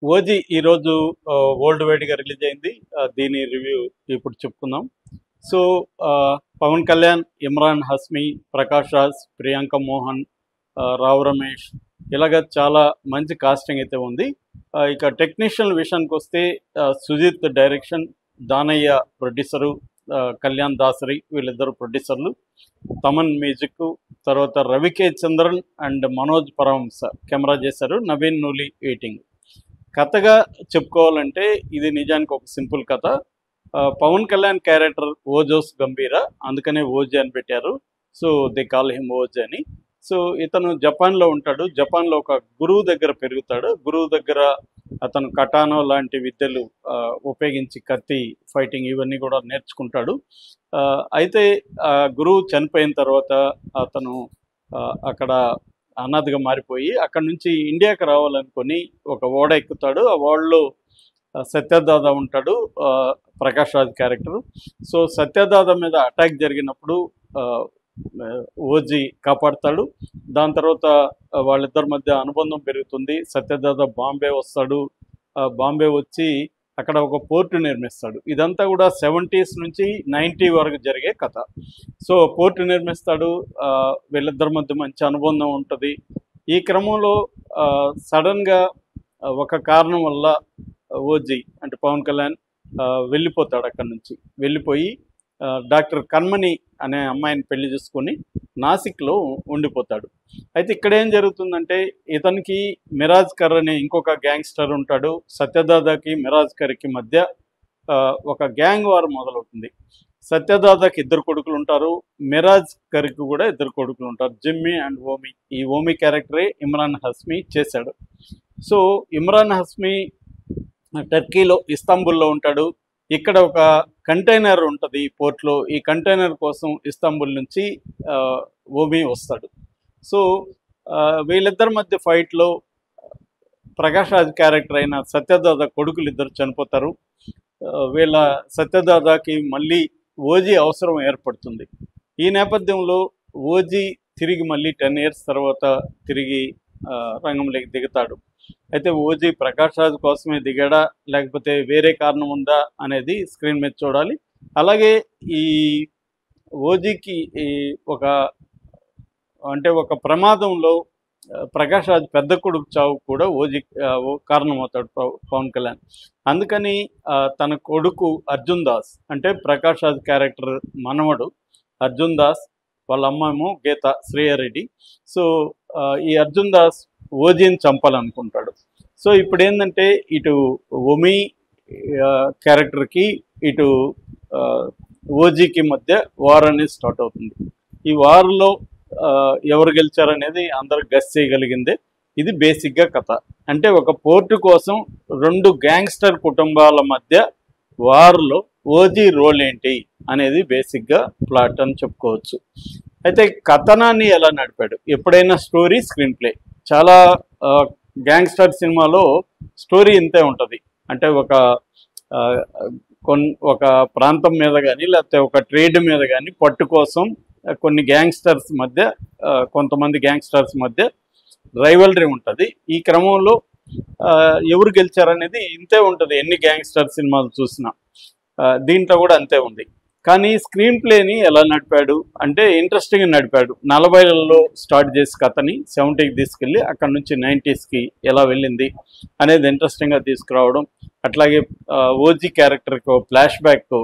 OG ఈరోజు world వైడ్గా release అయింది. దీని రివ్యూ ఇప్పుడు చెప్పుకుందాం. సో పవన్ కళ్యాణ్, ఇమ్రాన్ హస్మి, ప్రకాష్ రాజ్, ప్రియాంక మోహన్, రావు రమేష్ ఇలాగ చాలా మంచి కాస్టింగ్ అయితే ఉంది. ఇక టెక్నీషియన్ విషయానికి వస్తే సుజిత్ డైరెక్షన్, దానయ్య ప్రొడ్యూసరు, కళ్యాణ్ దాసరి వీళ్ళిద్దరు ప్రొడ్యూసర్లు, తమన్ మ్యూజిక్, తర్వాత రవికే చంద్రన్ అండ్ మనోజ్ పరమహంస కెమెరా చేశారు, నవీన్ నూలి ఎడిటింగ్. కథగా చెప్పుకోవాలంటే ఇది నిజానికి ఒక సింపుల్ కథ. పవన్ కళ్యాణ్ క్యారెక్టర్ ఓజోస్ గంభీర, అందుకనే ఓజీ అని పెట్టారు. So they call him OG అని. సో ఇతను జపాన్లో ఉంటాడు. జపాన్లో ఒక గురువు దగ్గర పెరుగుతాడు. గురువు దగ్గర అతను కటానో లాంటి విద్యలు ఉపయోగించి కత్తి ఫైటింగ్ ఇవన్నీ కూడా నేర్చుకుంటాడు. అయితే గురువు చనిపోయిన తర్వాత అతను అక్కడ అనాథగా మారిపోయి అక్కడ నుంచి ఇండియాకి రావాలనుకొని ఒక ఓడ ఎక్కుతాడు. ఆ ఓడలో సత్యదాదా ఉంటాడు, ప్రకాష్ రాజ్ క్యారెక్టర్. సో సత్యదాదా మీద అటాక్ జరిగినప్పుడు ఓజీ కాపాడుతాడు. దాని తర్వాత వాళ్ళిద్దరి మధ్య అనుబంధం పెరుగుతుంది. సత్యదాదా బాంబే వస్తాడు. బాంబే వచ్చి అక్కడ ఒక పోర్టు నిర్మిస్తాడు. ఇదంతా కూడా 70s నుంచి 90 వరకు జరిగే కథ. సో పోర్టు నిర్మిస్తాడు, వీళ్ళిద్దరి మధ్య మంచి అనుబంధం ఉంటుంది. ఈ క్రమంలో సడన్గా ఒక కారణం వల్ల ఓజీ అంటే పవన్ కళ్యాణ్ వెళ్ళిపోతాడు. అక్కడి నుంచి వెళ్ళిపోయి డాక్టర్ కన్మణి అనే అమ్మాయిని పెళ్లి చేసుకొని నాసిక్లో ఉండిపోతాడు. అయితే ఇక్కడ ఏం జరుగుతుందంటే ఇతనికి మిరాజ్ కర్ అనే ఇంకొక గ్యాంగ్స్టర్ ఉంటాడు. సత్యదాదాకి మిరాజ్ కర్కి మధ్య ఒక గ్యాంగ్ వార్ మొదలవుతుంది. సత్యదాదాకి 2 కొడుకులు ఉంటారు, మిరాజ్ కర్కి కూడా 2 కొడుకులు ఉంటారు, జిమ్మీ అండ్ ఓమి. ఈ ఓమి క్యారెక్టరే ఇమ్రాన్ హస్మి చేశాడు. సో ఇమ్రాన్ హస్మి టర్కీలో ఇస్తాంబుల్లో ఉంటాడు. ఇక్కడ ఒక కంటైనర్ ఉంటుంది ఈ పోర్ట్లో. ఈ కంటైనర్ కోసం ఇస్తాంబుల్ నుంచి ఓమి వస్తాడు. సో వీళ్ళిద్దరి మధ్య ఫైట్లో ప్రకాష్ రాజ్ క్యారెక్టర్ అయిన సత్యదాదా కొడుకులు 2 చనిపోతారు. వీళ్ళ సత్యదాదాకి మళ్ళీ ఓజీ అవసరం ఏర్పడుతుంది. ఈ నేపథ్యంలో ఓజీ తిరిగి మళ్ళీ 10 years తర్వాత తిరిగి రంగంలోకి దిగుతాడు. అయితే ఓజీ ప్రకాష్ రాజ్ కోసమే దిగాడా లేకపోతే వేరే కారణం ఉందా అనేది స్క్రీన్ మీద చూడాలి. అలాగే ఈ ఓజీకి ఒక ప్రమాదంలో ప్రకాష్ రాజ్ పెద్ద కొడుకు చావు కూడా ఓజీ కారణమవుతాడు పవన్ కళ్యాణ్. అందుకని తన కొడుకు అర్జున్ దాస్ అంటే ప్రకాష్ రాజ్ క్యారెక్టర్ మనవడు అర్జున్ దాస్, వాళ్ళ అమ్మేమో గీత శ్రేయారెడ్డి. సో ఈ అర్జున్ దాస్ ఓజీని చంపాలనుకుంటాడు. సో ఇప్పుడు ఏంటంటే ఇటు ఓమి క్యారెక్టర్కి ఇటు ఓజీకి మధ్య వార్ అనేది స్టార్ట్ అవుతుంది. ఈ వార్లో ఎవరు గెలిచారనేది అందరు గెస్ చేయగలిగిందే. ఇది బేసిక్గా కథ. అంటే ఒక పోర్టు కోసం 2 గ్యాంగ్స్టర్ కుటుంబాల మధ్య వార్లో ఓజీ రోల్ ఏంటి అనేది బేసిక్గా ప్లాట్ అని చెప్పుకోవచ్చు. అయితే కథనాన్ని ఎలా నడిపాడు, ఎప్పుడైనా స్టోరీ స్క్రీన్ ప్లే. చాలా గ్యాంగ్స్టర్ సినిమాలో స్టోరీ ఇంతే ఉంటుంది. అంటే ఒక ప్రాంతం మీద కానీ లేకపోతే ఒక ట్రేడ్ మీద కానీ పట్టు కోసం కొన్ని గ్యాంగ్స్టర్స్ మధ్య కొంతమంది గ్యాంగ్స్టర్స్ మధ్య రైవలరీ ఉంటుంది. ఈ క్రమంలో ఎవరు గెలిచారనేది ఇంతే ఉంటుంది. ఎన్ని గ్యాంగ్స్టర్ సినిమాలు చూసినా దీంట్లో కూడా అంతే ఉంది. కానీ స్క్రీన్ ప్లేని ఎలా నడిపాడు అంటే ఇంట్రెస్టింగ్గా నడిపాడు. 40లలో స్టార్ట్ చేసి కథని 70కి తీసుకెళ్ళి అక్కడ నుంచి 90sకి ఎలా వెళ్ళింది అనేది ఇంట్రెస్టింగ్గా తీసుకురావడం. అట్లాగే ఓజీ క్యారెక్టర్కి ఫ్లాష్ బ్యాక్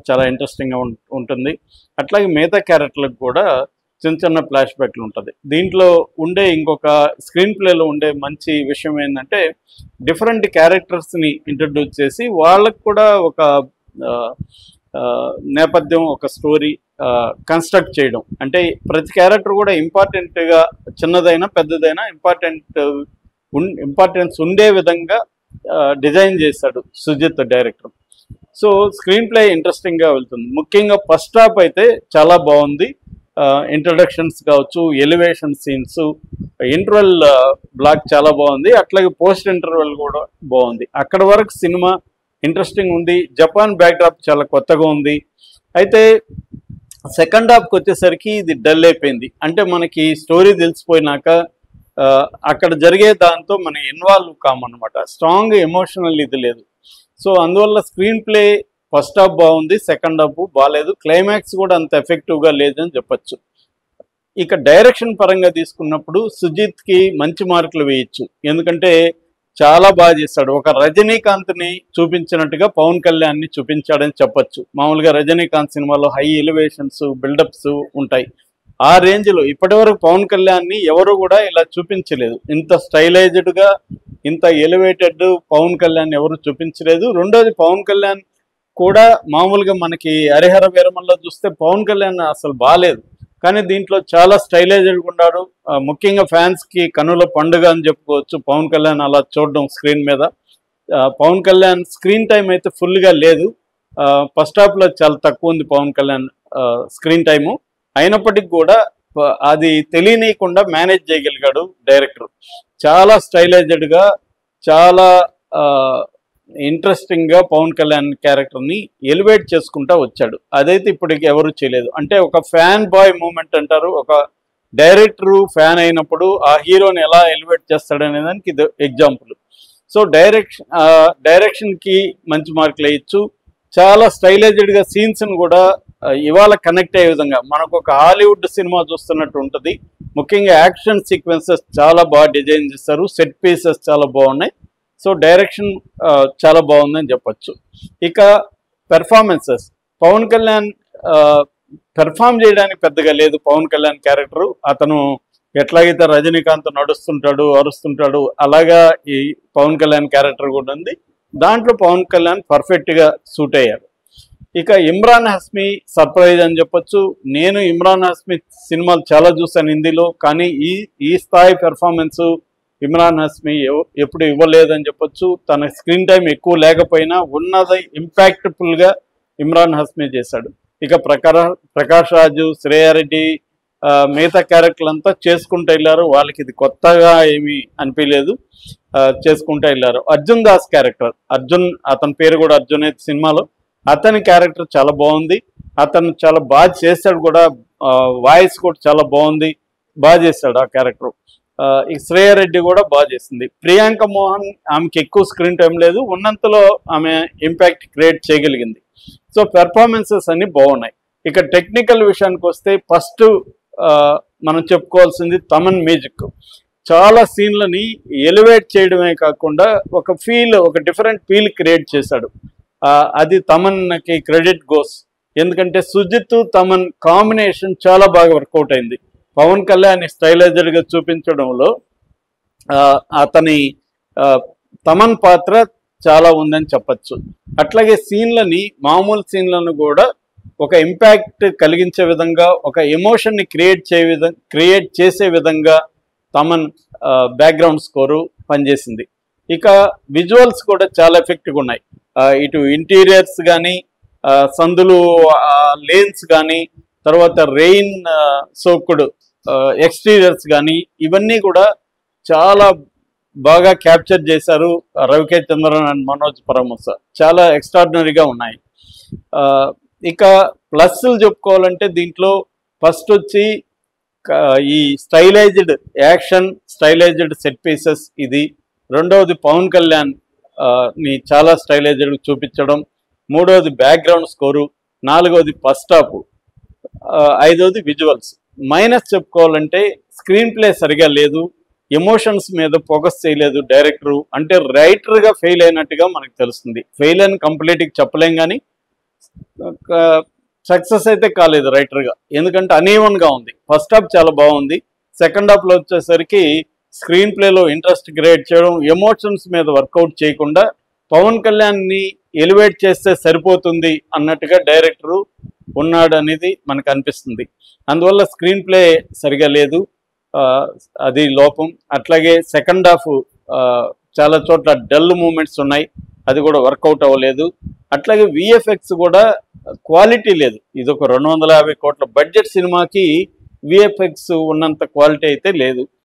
చాలా ఇంట్రెస్టింగ్గా ఉంటుంది. అట్లాగే మిగతా క్యారెక్టర్లకు కూడా చిన్న చిన్న ఫ్లాష్ బ్యాక్లు ఉంటుంది. దీంట్లో ఉండే ఇంకొక స్క్రీన్ ప్లేలో ఉండే మంచి విషయం ఏంటంటే డిఫరెంట్ క్యారెక్టర్స్ని ఇంట్రడ్యూస్ చేసి వాళ్ళకు కూడా ఒక నేపథ్యం, ఒక స్టోరీ కన్స్ట్రక్ట్ చేయడం. అంటే ప్రతి క్యారెక్టర్ కూడా ఇంపార్టెంట్గా చిన్నదైనా పెద్దదైనా ఇంపార్టెన్స్ ఉండే విధంగా డిజైన్ చేశాడు Sujith director. So screenplay ఇంట్రెస్టింగ్గా వెళ్తుంది. ముఖ్యంగా ఫస్ట్ హాఫ్ అయితే చాలా బాగుంది. ఇంట్రడక్షన్స్ కావచ్చు, ఎలివేషన్ సీన్స్, ఇంటర్వెల్ బ్లాక్ చాలా బాగుంది. అట్లాగే పోస్ట్ ఇంటర్వెల్ కూడా బాగుంది. అక్కడ వరకు సినిమా ఇంట్రెస్టింగ్ ఉంది. జపాన్ బ్యాక్డ్రాప్ చాలా కొత్తగా ఉంది. అయితే సెకండ్ హాఫ్కి వచ్చేసరికి ఇది డల్ అయిపోయింది. అంటే మనకి స్టోరీ తెలిసిపోయినాక అక్కడ జరిగే దాంతో మనం ఇన్వాల్వ్ కామన్నమాట. స్ట్రాంగ్ ఎమోషనల్ ఇది లేదు. సో అందువల్ల స్క్రీన్ ప్లే ఫస్ట్ హాఫ్ బాగుంది, సెకండ్ హాఫ్ బాగాలేదు, క్లైమాక్స్ కూడా అంత ఎఫెక్టివ్గా లేదని చెప్పచ్చు. ఇక డైరెక్షన్ పరంగా తీసుకున్నప్పుడు సుజిత్కి మంచి మార్కులు వేయచ్చు. ఎందుకంటే చాలా బాగా చేస్తాడు. ఒక రజనీకాంత్ని చూపించినట్టుగా పవన్ కళ్యాణ్ని చూపించాడని చెప్పొచ్చు. మామూలుగా రజనీకాంత్ సినిమాలో హై ఎలివేషన్స్, బిల్డప్స్ ఉంటాయి. ఆ రేంజ్లో ఇప్పటివరకు పవన్ కళ్యాణ్ని ఎవరు కూడా ఇలా చూపించలేదు. ఇంత స్టైలైజ్డ్గా, ఇంత ఎలివేటెడ్ పవన్ కళ్యాణ్ ఎవరు చూపించలేదు. రెండోది, పవన్ కళ్యాణ్ కూడా మామూలుగా మనకి హరిహర వీరమల్లో చూస్తే పవన్ కళ్యాణ్ అసలు బాగాలేదు, కానీ దీంట్లో చాలా స్టైలైజ్డ్గా ఉన్నాడు. ముఖ్యంగా ఫ్యాన్స్కి కనుల పండుగ అని చెప్పుకోవచ్చు పవన్ కళ్యాణ్ అలా చూడడం స్క్రీన్ మీద. పవన్ కళ్యాణ్ స్క్రీన్ టైం అయితే ఫుల్గా లేదు. ఫస్ట్ హాఫ్లో చాలా తక్కువ ఉంది పవన్ కళ్యాణ్ స్క్రీన్ టైము. అయినప్పటికీ కూడా అది తెలియనీయకుండా మేనేజ్ చేయగలిగాడు డైరెక్టర్. చాలా స్టైలైజ్డ్గా, చాలా ఇంట్రెస్టింగ్గా పవన్ కళ్యాణ్ క్యారెక్టర్ని ఎలివేట్ చేసుకుంటా వచ్చాడు. అదైతే ఇప్పటికి ఎవరు చేయలేదు. అంటే ఒక ఫ్యాన్ బాయ్ మూమెంట్ అంటారు, ఒక డైరెక్టరు ఫ్యాన్ అయినప్పుడు ఆ హీరోని ఎలా ఎలివేట్ చేస్తాడనే దానికి ఇది ఎగ్జాంపుల్. సో డైరెక్షన్కి మంచి మార్కులు వేయచ్చు. చాలా స్టైలైజ్డ్గా సీన్స్ని కూడా ఇవాళ కనెక్ట్ అయ్యే విధంగా మనకు ఒక హాలీవుడ్ సినిమా చూస్తున్నట్టు ఉంటుంది. ముఖ్యంగా యాక్షన్ సీక్వెన్సెస్ చాలా బాగా డిజైన్ చేస్తారు, సెట్ పీసెస్ చాలా బాగున్నాయి. సో డైరెక్షన్ చాలా బాగుందని చెప్పచ్చు. ఇక పెర్ఫార్మెన్సెస్, పవన్ కళ్యాణ్ పెర్ఫామ్ చేయడానికి పెద్దగా లేదు. పవన్ కళ్యాణ్ క్యారెక్టరు అతను ఎట్లాగైతే రజనీకాంత్ నడుస్తుంటాడు, అరుస్తుంటాడు, అలాగా ఈ పవన్ కళ్యాణ్ క్యారెక్టర్ కూడా ఉంది. దాంట్లో పవన్ కళ్యాణ్ పర్ఫెక్ట్గా సూట్ అయ్యాడు. ఇక ఇమ్రాన్ హస్మీ సర్ప్రైజ్ అని చెప్పొచ్చు. నేను ఇమ్రాన్ హస్మీ సినిమాలు చాలా చూశాను హిందీలో, కానీ ఈ స్థాయి పెర్ఫార్మెన్సు ఇమ్రాన్ హస్మీ ఎప్పుడు ఇవ్వలేదని చెప్పొచ్చు. తన స్క్రీన్ టైం ఎక్కువ లేకపోయినా ఉన్నది ఇంపాక్ట్ఫుల్గా ఇమ్రాన్ హస్మీ చేశాడు. ఇక ప్రకాష్ రాజు, శ్రేయారెడ్డి, మిగతా క్యారెక్టర్లు అంతా చేసుకుంటూ వెళ్ళారు. వాళ్ళకి ఇది కొత్తగా ఏమీ అనిపించలేదు, చేసుకుంటూ వెళ్ళారు. అర్జున్ దాస్ క్యారెక్టర్, అతని పేరు కూడా అర్జున్ అయితే సినిమాలో, అతని క్యారెక్టర్ చాలా బాగుంది. అతను చాలా బాగా చేశాడు కూడా, వాయిస్ కూడా చాలా బాగుంది, బాగా చేశాడు ఆ క్యారెక్టర్. ఈ శ్రేయారెడ్డి కూడా బాగా చేసింది. ప్రియాంక మోహన్, ఆమెకి ఎక్కువ స్క్రీన్ టైం లేదు, ఉన్నంతలో ఆమె ఇంపాక్ట్ క్రియేట్ చేయగలిగింది. సో పెర్ఫార్మెన్సెస్ అన్ని బాగున్నాయి. ఇక టెక్నికల్ విషయానికి వస్తే ఫస్ట్ మనం చెప్పుకోవాల్సింది తమన్ మ్యూజిక్. చాలా సీన్లని ఎలివేట్ చేయడమే కాకుండా ఒక డిఫరెంట్ ఫీల్ క్రియేట్ చేశాడు. అది తమన్కి క్రెడిట్ గోస్. ఎందుకంటే సుజిత్ తమన్ కాంబినేషన్ చాలా బాగా వర్కౌట్ అయింది. పవన్ కళ్యాణ్ స్టైలైజ్డ్గా చూపించడంలో అతని తమన్ పాత్ర చాలా ఉందని చెప్పచ్చు. అట్లాగే మామూలు సీన్లను కూడా ఒక ఇంపాక్ట్ కలిగించే విధంగా, ఒక ఎమోషన్ని క్రియేట్ చేసే విధంగా తమన్ బ్యాక్గ్రౌండ్ స్కోరు పనిచేసింది. ఇక విజువల్స్ కూడా చాలా ఎఫెక్ట్గా ఉన్నాయి. ఇటు ఇంటీరియర్స్ కానీ, సందులు లేన్స్ కానీ, తర్వాత రెయిన్ సోకుడు ఎక్స్టీరియర్స్ కానీ, ఇవన్నీ కూడా చాలా బాగా క్యాప్చర్ చేశారు రవికే చంద్రన్ అండ్ మనోజ్ పరమహంస. చాలా ఎక్స్ట్రాడినరీగా ఉన్నాయి. ఇక ప్లస్లు చెప్పుకోవాలంటే దీంట్లో ఫస్ట్ వచ్చి ఈ stylised action, stylised set pieces ఇది. రెండవది పవన్ కళ్యాణ్ ని చాలా స్టైలైజ్డ్ చూపించడం. మూడవది బ్యాక్గ్రౌండ్ స్కోరు. నాలుగవది ఫస్ట్ హాఫ్. ఐదవది విజువల్స్. మైనస్ చెప్పుకోవాలంటే స్క్రీన్ ప్లే సరిగా లేదు, ఎమోషన్స్ మీద ఫోకస్ చేయలేదు డైరెక్టరు. అంటే రైటర్గా ఫెయిల్ అయినట్టుగా మనకు తెలుస్తుంది. ఫెయిల్ అని కంప్లీట్గా చెప్పలేం, కానీ సక్సెస్ అయితే కాలేదు రైటర్గా. ఎందుకంటే అనీవన్గా ఉంది. ఫస్ట్ హాఫ్ చాలా బాగుంది, సెకండ్ హాఫ్లో వచ్చేసరికి స్క్రీన్ ప్లేలో ఇంట్రెస్ట్ క్రియేట్ చేయడం, ఎమోషన్స్ మీద వర్కౌట్ చేయకుండా పవన్ కళ్యాణ్ని ఎలివేట్ చేస్తే సరిపోతుంది అన్నట్టుగా డైరెక్టరు ఉన్నాడు అనేది మనకు అనిపిస్తుంది. అందువల్ల స్క్రీన్ ప్లే సరిగా లేదు, అది లోపం. అట్లాగే సెకండ్ హాఫ్ చాలా చోట్ల డల్ మూమెంట్స్ ఉన్నాయి, అది కూడా వర్కౌట్ అవ్వలేదు. అట్లాగే విఎఫ్ఎక్స్ కూడా క్వాలిటీ లేదు. ఇది ఒక 250 కోట్ల బడ్జెట్ సినిమాకి విఎఫ్ఎక్స్ ఉన్నంత క్వాలిటీ అయితే లేదు.